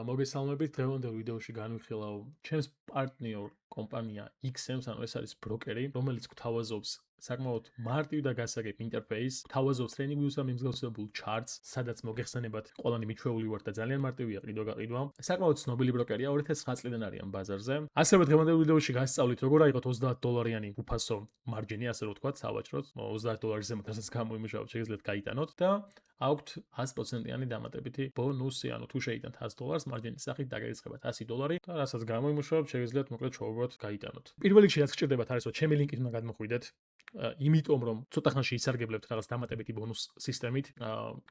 მოგესალმებით, დღევანდელ ვიდეოში განვიხილავ ჩემს პარტნიორ კომპანია XM-ს, ანუ ეს არის ბროკერი, რომელიც გვთავაზობს საკმაოდ მარტივ და გასაგებ ინტერფეისს, გვთავაზობს ტრეინინგ views და მიმსგავსებულ charts, სადაც მოგეხსენებათ ყველანი მიჩვეული ვართ და ძალიან მარტივია ყიდვა-გაყიდვა. საკმაოდ ცნობილი ბროკერია, 2009 წლიდან არიან ბაზარზე. ასევე დღევანდელ ვიდეოში გასწავლით, როგორ აიღოთ $30 უფასო მარჯინი, ასე რომ ვთქვათ, სავაჭროდ, $30 ზემოთ, რასაც გამოიმუშავოთ, შეგიძლიათ გაიტანოთ და აქვთ 100%-იანი დამატებითი ბონუსი, ანუ თუ შეიტანთ $100 მარჯინის სახით დაგერიცხებათ $100 და რასაც გამოიმუშავოთ, შეგიძლიათ მოკლედ ჩვეუბრად გაიტანოთ. პირველ რიგში რაც გჭირდებათ არის, რომ ჩემი ლინკით უნდა გადმოხვიდეთ. იმიტომ რომ ცოტა ხანში ისარგებლებთ რაღაც დამატებითი ბონუს სისტემით,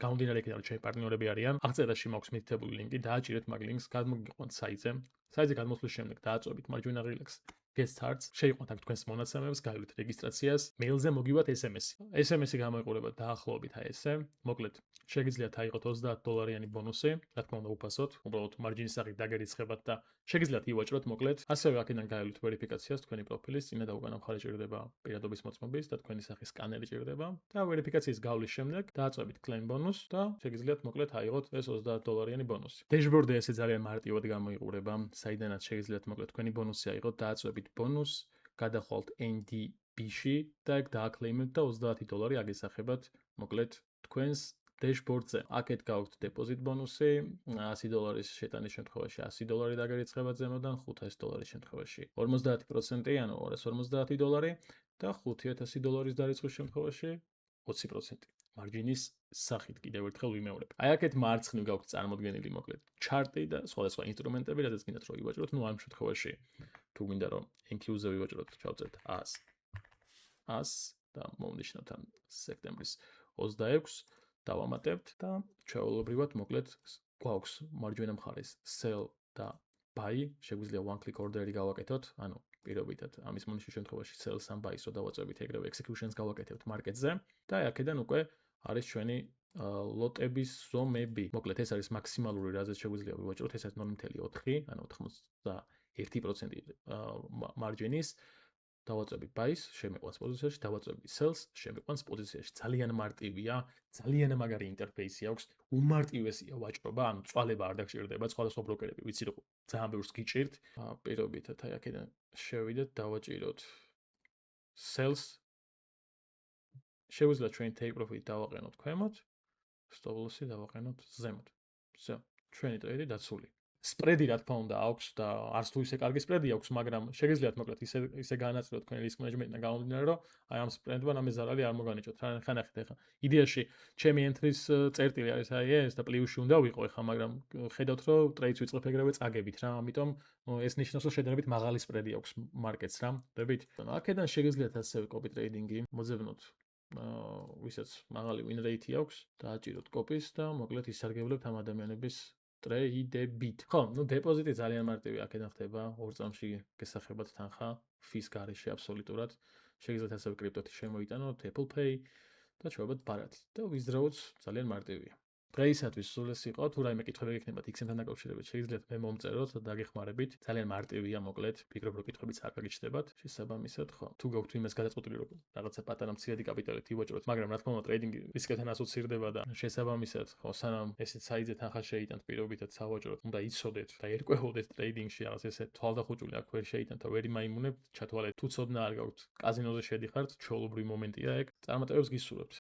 გამომდინარე იქიდან რომ ჩემი პარტნიორები არიან, აღწერაში მაქვს მითითებული ლინკი, დააჭირეთ მაგ ლინკს, გადმოგიყვანთ საიტზე. საიტზე გადმოსვლის შემდეგ დააწვევით მარჯვენა ღილაკს Get Starts, შეიყვანთ აქ თქვენს მონაცემებს, გაივლით რეგისტრაციას, მეილზე მოგივათ SMS-ი. SMS-ი გამოიყურება დაახლოებით აი ესე. მოკლედ, შეგიძლიათ აიღოთ $30-იანი ბონუსი, რა თქმა უნდა უფასოდ, უბრალოდ მარჯინის სახით დაგერიცხებათ და შეგიძლიათ ივაჭროთ მოკლედ. ასევე აქედან გაივლით ვერიფიკაციას, თქვენი პროფილის წინა და უკანა მხარე ჭირდება პირადობის მოწმობის და თქვენი სახის სკანერი ჭირდება და ვერიფიკაციის გავლის შემდეგ დააწვევით claim bonus და შეგიძლიათ მოკლედ აიღოთ ეს $30-იანი ბონუსი. დეშბორდი ესე ძალიან მარტივად გამოიყურება, საიდანაც შეგიძლიათ მოკლედ თქვენი ბონუსი აიღოთ, დააწვევით ბონუს, გადახვალთ NDB-ში და ეგ დააკლეიმებთ და $30 აგესახებათ მოკლედ თქვენს დეშბორდზე. აქეთ გაქვთ დეპოზიტ ბონუსი, $100 შეტანის შემთხვევაში $100 დაგერიცხებათ ზემოდან, $500 შემთხვევაში 50%, ანუ $250 და $5000 დარიცხვის შემთხვევაში 20% მარჯინის სახით. კიდევ ერთხელ ვიმეორებ. აი აქეთ მარცხნივ გაქვთ წარმოდგენილი მოკლედ ჩარტი და სხვადასხვა ინსტრუმენტები, რადგან გინდათ რომ ივაჭროთ, ნუ ამ შემთხვევაში თუ გვინდა რომ NQ-ზე ვივაჭროთ, ჩავწერთ 100 და მოვნიშნოთ ამ სექტემბრის 26 დავამატებთ და ჩვეულებრივად მოკლედ გვაქვს მარჯვენა მხარეს sell და buy, შეგვიძლია one click order-ი გავაკეთოთ, ანუ პირობითად ამის მონიშნის შემთხვევაში sell-ს ან buy-ს რო დავაწევით, ეგრევე executions გავაკეთებთ მარკეტზე და აქედან უკვე არის ჩვენი ლოტების ზომები. მოკლედ ეს არის მაქსიმალური, რაზეც შეგვიძლია ვივაჭროთ, ეს არის 0.4, ანუ 91% მარჯინის. დავაწვევით buy-ს, შემიყვანს პოზიციაში, დავაწვევით sell-ს, შემიყვანს პოზიციაში. ძალიან მარტივია, ძალიან მაგარი ინტერფეისი აქვს, უმარტივესია ვაჭრობა, ანუ წვალება არ დაგჭირდება, სხვადასხვა ბროკერები ვიცი რომ ძალიან ბევრს გიჭირთ. პირობითად აი აქედან შევიდეთ, დავაჭიროთ sell-ს. შეგვიძლია ჩვენ take profit დავაყენოთ ქვემოთ, stop loss-ი დავაყენოთ ზემოთ. всё, ჩვენი ტრეიდი დაცული. სპრედი რა თქმა უნდა აქვს და არც თუ ისე კარგი სპრედი აქვს, მაგრამ შეგიძლიათ მოკლედ ისე განაწილოთ თქვენი risk management-იდან გამომდინარე, რომ აი ამ სპრედმა ამის ზარალი არ მოგანიჭოთ. ხან ნახეთ ახლა. იდეაში ჩემი entry-ს წერტილი არის აი ეს და პლუსში უნდა ვიყო ახლა, მაგრამ ხედავთ რომ ტრეიდს ვიწყებ ეგრევე წაგებით რა, ამიტომ ეს ნიშნავს რომ შედარებით მაღალი სპრედი აქვს მარკეტს რა. ხვდებით? აქედან შეგიძლიათ ასევე copy trading-ი მოძებნოთ. ვისაც მაღალი win rate-ი აქვს, დააჭიროთ copy-ს და მოკლედ ისარგებლებთ ამ ადამიანების ტრეიდებით. ხო, ნუ დეპოზიტი ძალიან მარტივი აქედან ხდება, 2 წამში გესახებათ თანხა, ფის გარეშე აბსოლუტურად. შეგიძლიათ ასევე კრიპტოთი შემოიტანოთ, Apple Pay და ჩვეუბრალოდ ბარათით. და withdraw-ც ძალიან მარტივია. დღეისათვის სულ ეს იყო, თუ რაიმე კითხვები გექნებათ XM-თან დაკავშირებით, შეგიძლიათ მე მომწეროთ და დაგეხმარებით. ძალიან მარტივია, მოკლედ, ფიქრობ რომ კითხვებიც არ გაგიჩნდებათ. შესაბამისად, ხო, თუ გაქვთ იმას გადაწყვეტილი რომ რაღაცა პატარა მცირედი კაპიტალით ივაჭროთ, მაგრამ რა თქმა უნდა ტრეიდინგი რისკთან ასოცირდება და შესაბამისად, ხო, სანამ ესეც საიტზე თანხა შეიტანთ პირობითად სავაჭროდ, უნდა იცოდეთ და ერკვეოდეთ ტრეიდინგში რაღაც ესე თვალდახუჭული აქ ვერ შეიტანთ და ვერ იმაიმუნებთ, ჩათვალეთ თუ ცოდნა არ გაქვთ, კაზინოზე შედიხართ, ჩვეულებრივი მომენტია ეგ, წარმატებებს გისურვებთ.